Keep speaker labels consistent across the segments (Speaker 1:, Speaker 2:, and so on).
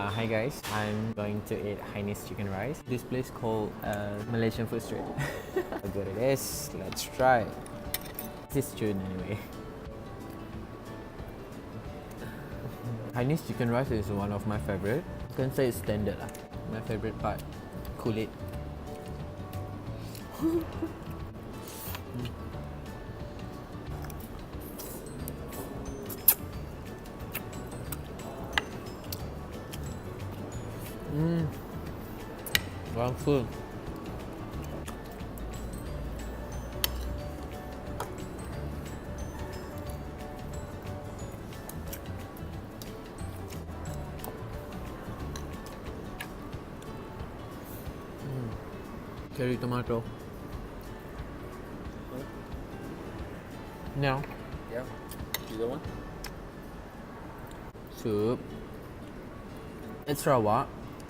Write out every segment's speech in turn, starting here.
Speaker 1: Hi guys, I'm going to eat Hainanese chicken rice. This place called Malaysian food street. How good it is, let's try. This is June anyway. Hainanese chicken rice is one of my favorite. You can say it's standard lah. My favorite part, kulit. Wow, full. Cherry tomato. No.
Speaker 2: Yeah. Either one?
Speaker 1: Soup. It's rawa,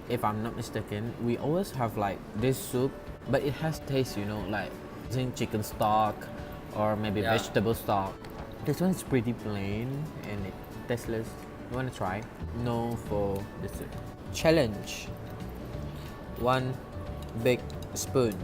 Speaker 1: if I'm not mistaken. We always have like this soup, but it has taste, you know, like using chicken stock or maybe vegetable stock. This one is pretty plain and tasteless. You wanna try? No for the soup. Challenge. One big spoon.